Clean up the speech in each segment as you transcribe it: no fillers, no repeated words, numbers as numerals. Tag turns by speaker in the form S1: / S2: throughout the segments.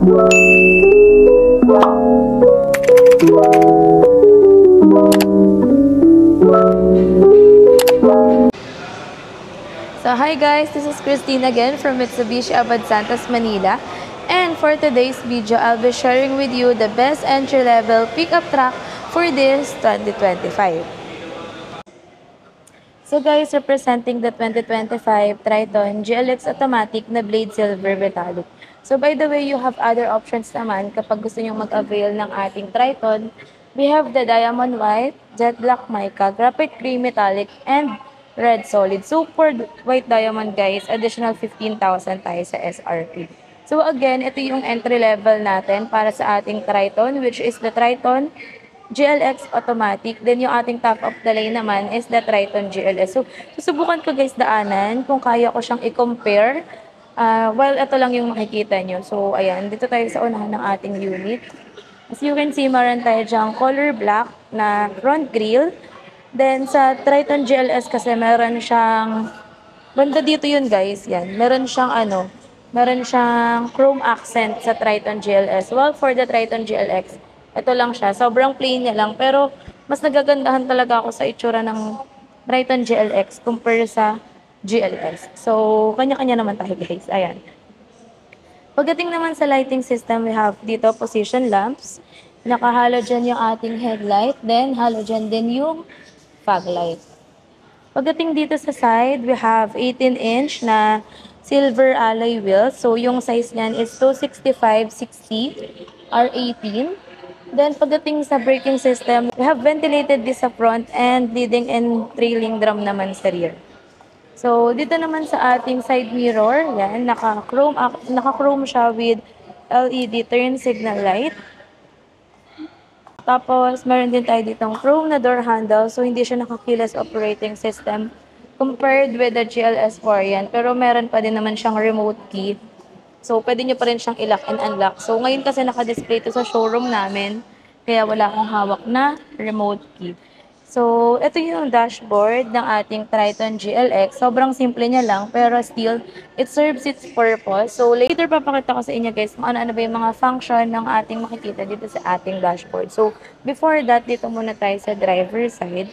S1: So hi guys, this is Christine again from Mitsubishi Abad Santos, Manila. And for today's video, I'll be sharing with you the best entry-level pickup truck for this 2025. So guys, representing the 2025 Triton GLX Automatic na Blade Silver Metallic. So by the way, you have other options naman kapag gusto nyo mag-avail ng ating Triton. We have the Diamond White, Jet Black Mica, Graphite Gray Metallic, and Red Solid. So for White Diamond guys, additional 15,000 tayo sa SRP. So again, ito yung entry level natin para sa ating Triton, which is the Triton GLX Automatic. Then yung ating top of the line naman is the Triton GLS. So susubukan ko guys daanan kung kaya ko siyang i-compare. Well, ito lang yung makikita nyo. So ayan, dito tayo sa unahan ng ating unit. As you can see, meron tayo dyang color black na front grille. Then, sa Triton GLS kasi meron siyang, banda dito yun guys, yan. Meron siyang meron siyang chrome accent sa Triton GLS. Well, for the Triton GLX, ito lang siya. Sobrang plain niya lang. Pero, mas nagagandahan talaga ako sa itsura ng Triton GLX compare sa GLS. So, kanya-kanya naman tayo guys. Ayan. Pagdating naman sa lighting system, we have dito position lamps. Naka-halogen yung ating headlight. Then, halogen din yung fog light. Pagdating dito sa side, we have 18-inch na silver alloy wheels. So, yung size niyan is 265/60 R18. Then, pagdating sa braking system, we have ventilated this sa front and leading and trailing drum naman sa rear. So, dito naman sa ating side mirror, yan, naka-chrome siya with LED turn signal light. Tapos, meron din tayo ditong chrome na door handle. So, hindi siya naka-keyless operating system compared with the GLS variant. Pero, meron pa din naman siyang remote key. So, pwede nyo pa rin siyang i-lock and unlock. So, ngayon kasi naka-display ito sa showroom namin. Kaya wala akong hawak na remote key. So, ito yung dashboard ng ating Triton GLX. Sobrang simple niya lang, pero still, it serves its purpose. So, later papakita ko sa inyo guys kung ano-ano ba yung mga function ng ating makikita dito sa ating dashboard. So, before that, dito muna tayo sa driver side.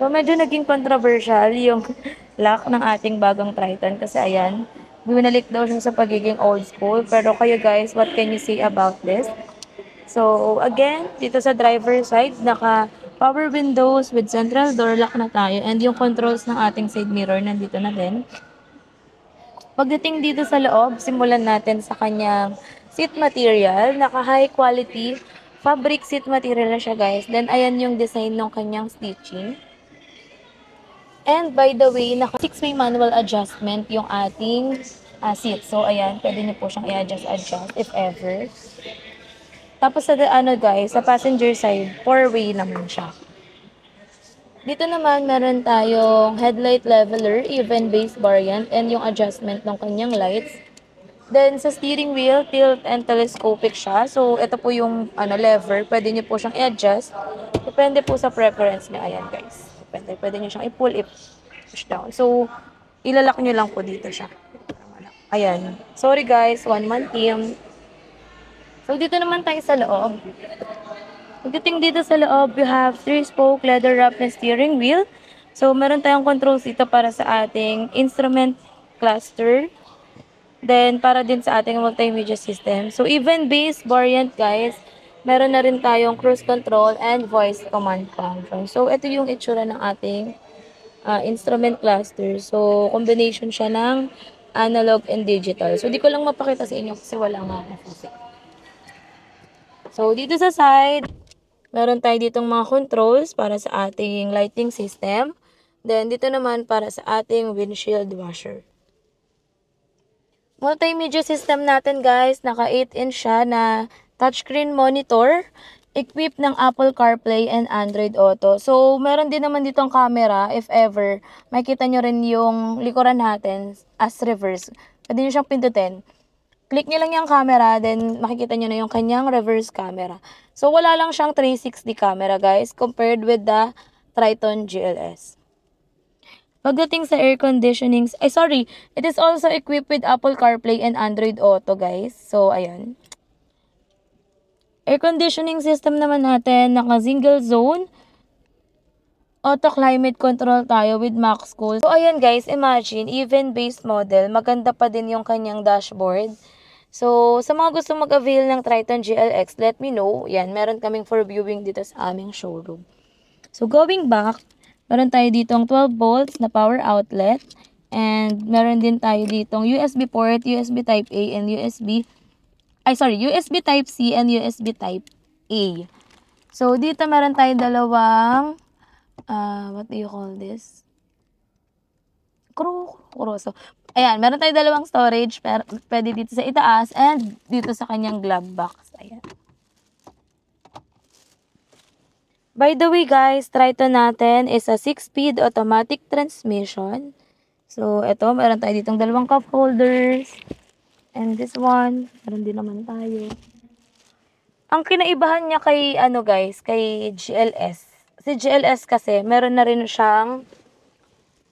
S1: So, medyo naging controversial yung lock ng ating bagong Triton kasi ayan, binalik daw siya sa pagiging old school. Pero kayo guys, what can you say about this? So, again, dito sa driver side, naka power windows with central door lock na tayo. And yung controls ng ating side mirror, nandito na din. Pagdating dito sa loob, simulan natin sa kanyang seat material. Naka high quality fabric seat material na siya guys. Then, ayan yung design ng kanyang stitching. And by the way, naka 6-way manual adjustment yung ating seat. So, ayan, pwede niyo po siyang i-adjust if ever. Tapos sa guys, sa passenger side, 4-way naman siya. Dito naman meron tayong headlight leveler, even base variant, and yung adjustment ng kanyang lights. Then sa steering wheel, tilt and telescopic siya. So ito po yung lever, pwede niyo po siyang i-adjust. Depende po sa preference niya. Ayan guys. Pwede niyo siyang i-pull, i-push down. So ilalak niyo lang po dito siya. Ayan. Sorry guys, one-man team. So, dito naman tayo sa loob. Pagdating dito sa loob, you have 3-spoke leather wrap na steering wheel. So, meron tayong controls dito para sa ating instrument cluster. Then, para din sa ating multimedia system. So, even base variant, guys, meron na rin tayong cruise control and voice command function. So, ito yung itsura ng ating instrument cluster. So, combination siya ng analog and digital. So, di ko lang mapakita sa inyo kasi wala nga ako. So, dito sa side, meron tayo ditong mga controls para sa ating lighting system. Then, dito naman para sa ating windshield washer. Multimedia system natin guys, naka 8-inch siya na touchscreen monitor, equipped ng Apple CarPlay and Android Auto. So, meron din naman ditong camera if ever. Makikita nyo rin yung likuran natin as reverse. Pwede nyo siyang pindutin. Click nyo lang yung camera, then makikita nyo na yung kanyang reverse camera. So, wala lang siyang 360 camera, guys, compared with the Triton GLS. Pagdating sa air conditioning, it is also equipped with Apple CarPlay and Android Auto, guys. So, ayan. Air conditioning system naman natin, naka-single zone. Auto climate control tayo with max cool. So, ayan guys, imagine, even base model, maganda pa din yung kanyang dashboard. So, sa mga gusto mag-avail ng Triton GLX, let me know. Yan, meron kaming for viewing dito sa aming showroom. So, going back, meron tayo ditong 12 volts na power outlet. And meron din tayo ditong USB port, USB Type-A, and USB Type-C and USB Type-A. So, dito meron tayo dalawang, what do you call this? So, ayan, meron tayo dalawang storage, pero pwede dito sa itaas and dito sa kanyang glove box. Ayan. By the way guys, Triton natin is a 6-speed automatic transmission. So, ito, meron tayo ditong dalawang cup holders. And this one, meron din naman tayo. Ang kinaibahan niya kay, kay GLS. Si GLS kasi, meron na rin siyang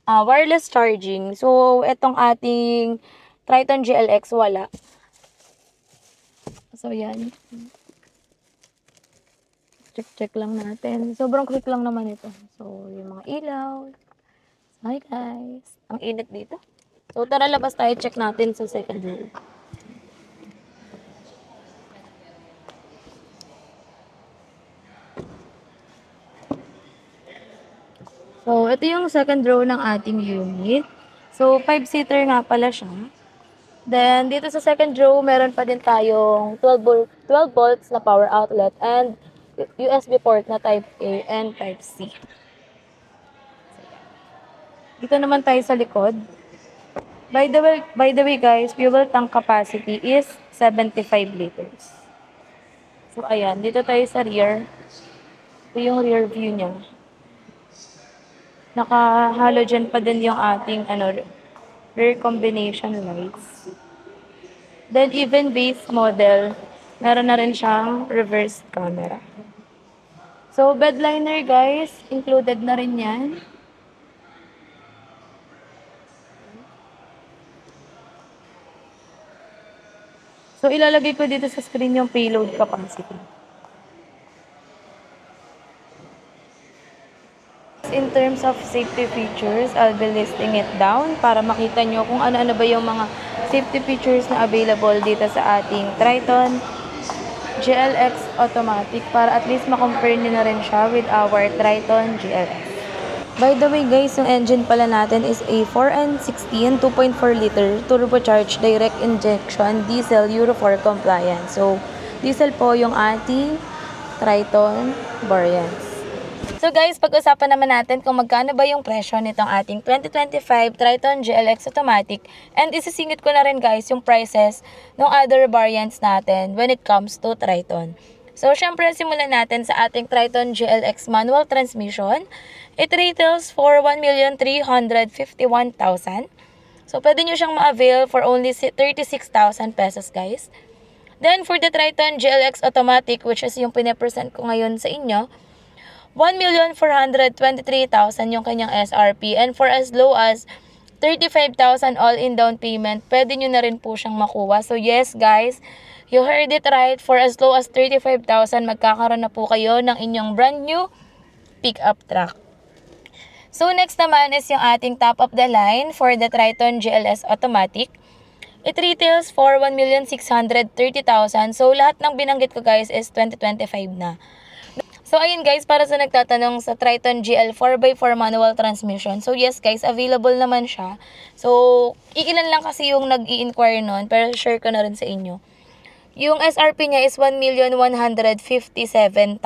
S1: wireless charging. So, etong ating Triton GLX, wala. So, yan. Check lang natin. Sobrang quick lang naman ito. So, yung mga ilaw. Hi guys. Ang init dito. So, tara labas tayo. Check natin sa second row. So, ito yung second row ng ating unit. So, 5-seater nga pala siya. Then, dito sa second row, meron pa din tayong 12 volts na power outlet and USB port na Type-A and Type-C. Dito naman tayo sa likod. By the way guys, fuel tank capacity is 75 liters. So, ayan. Dito tayo sa rear. Ito yung rear view niya. Naka-halogen pa din yung ating rear combination lights. Then even base model, meron na rin siyang reverse camera. So bed liner guys, included na rin yan. So ilalagay ko dito sa screen yung payload capacity. In terms of safety features, I'll be listing it down para makita nyo kung ano-ano ba yung mga safety features na available dito sa ating Triton GLX Automatic para at least makompare nyo na rin siya with our Triton GLX. By the way guys, yung engine pala natin is a 4N16 2.4 liter turbocharged direct injection diesel Euro 4 compliant. So, diesel po yung ating Triton variants. So guys, pag-usapan naman natin kung magkano ba yung presyo nitong ating 2025 Triton GLX Automatic, and isisingit ko na rin guys yung prices ng other variants natin when it comes to Triton. So syempre simulan natin sa ating Triton GLX manual transmission. It retails for 1,351,000. So pwede nyo siyang ma-avail for only 36,000 pesos guys. Then for the Triton GLX Automatic, which is yung pinapresent ko ngayon sa inyo, 1,423,000 yung kanyang SRP, and for as low as 35,000 all-in down payment, pwede nyo na rin po siyang makuha. So yes guys, you heard it right, for as low as 35,000 magkakaroon na po kayo ng inyong brand new pickup truck. So next naman is yung ating top of the line for the Triton GLS Automatic. It retails for 1,630,000. So lahat ng binanggit ko guys is 2025 na. So, ayun guys, para sa nagtatanong sa Triton GL 4x4 manual transmission. So, yes guys, available naman siya. So, iilan lang kasi yung nag-i-inquire nun, pero share ko na rin sa inyo. Yung SRP niya is 1,157,000.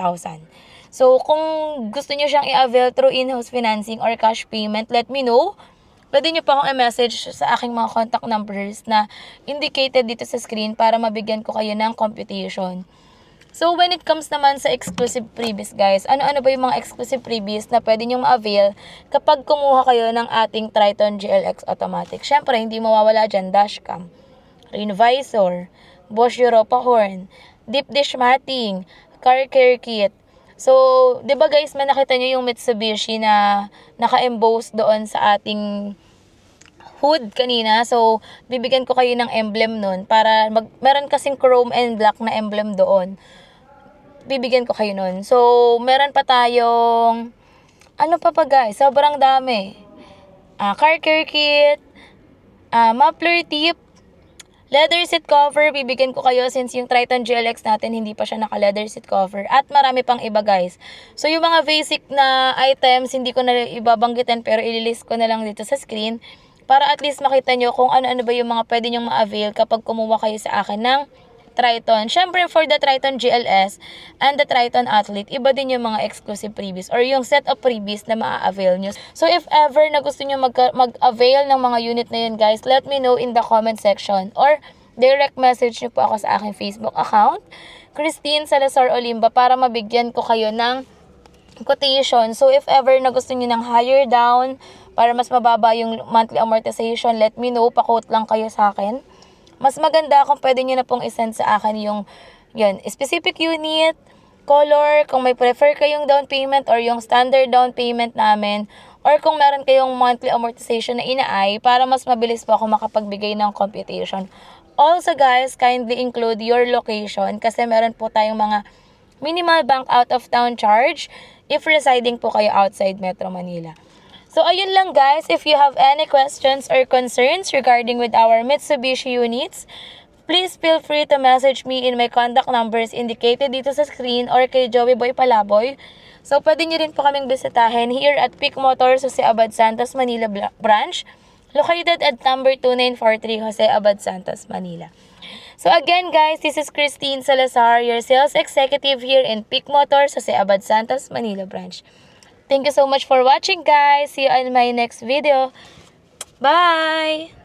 S1: So, kung gusto niyo siyang i-avail through in-house financing or cash payment, let me know. Pwede niyo pa akong i-message sa aking mga contact numbers na indicated dito sa screen para mabigyan ko kayo ng computation. So, when it comes naman sa exclusive freebies, guys, ano-ano ba yung mga exclusive freebies na pwede nyo ma-avail kapag kumuha kayo ng ating Triton GLX Automatic? Syempre, hindi mawawala dyan dashcam, rain visor, Bosch Europa horn, deep dish matting, car care kit. So, di ba guys, may nakita nyo yung Mitsubishi na naka-emboss doon sa ating hood kanina. So, bibigyan ko kayo ng emblem nun para meron kasing chrome and black na emblem doon. bibigyan ko kayo nun. So, meron pa tayong, ano pa guys, sobrang dami. Car care kit, muffler tip, leather seat cover, bibigyan ko kayo since yung Triton GLX natin hindi pa siya naka-leather seat cover. At marami pang iba guys. So yung mga basic na items, hindi ko na ibabanggitin pero ililist ko na lang dito sa screen. Para at least makita nyo kung ano-ano ba yung mga pwede nyong ma-avail kapag kumuha kayo sa akin ng Triton. Siyempre, for the Triton GLS and the Triton Athlete, iba din yung mga exclusive freebies or yung set of freebies na maa-avail nyo. So, if ever na gusto nyo mag-avail ng mga unit na yun, guys, let me know in the comment section or direct message nyo po ako sa aking Facebook account, Christine Salazar Olimba, para mabigyan ko kayo ng quotation. So, if ever na gusto nyo ng higher down, para mas mababa yung monthly amortization, let me know, pa-quote lang kayo sa akin. Mas maganda kung pwede nyo na pong isend sa akin yung specific unit, color, kung may prefer kayong down payment or yung standard down payment namin, or kung meron kayong monthly amortization na inaay para mas mabilis po ako makapagbigay ng computation. Also guys, kindly include your location kasi meron po tayong mga minimal bank out of town charge if residing po kayo outside Metro Manila. So, ayun lang guys. If you have any questions or concerns regarding with our Mitsubishi units, please feel free to message me in my contact numbers indicated dito sa screen or kay Joey Boy Palaboy. So, pwede nyo rin po kaming bisitahin here at Peak Motors Jose Abad Santos, Manila Branch, located at number 2943 Jose Abad Santos, Manila. So, again guys, this is Christine Salazar, your sales executive here in Peak Motors Jose Abad Santos, Manila Branch. Thank you so much for watching guys. See you in my next video. Bye!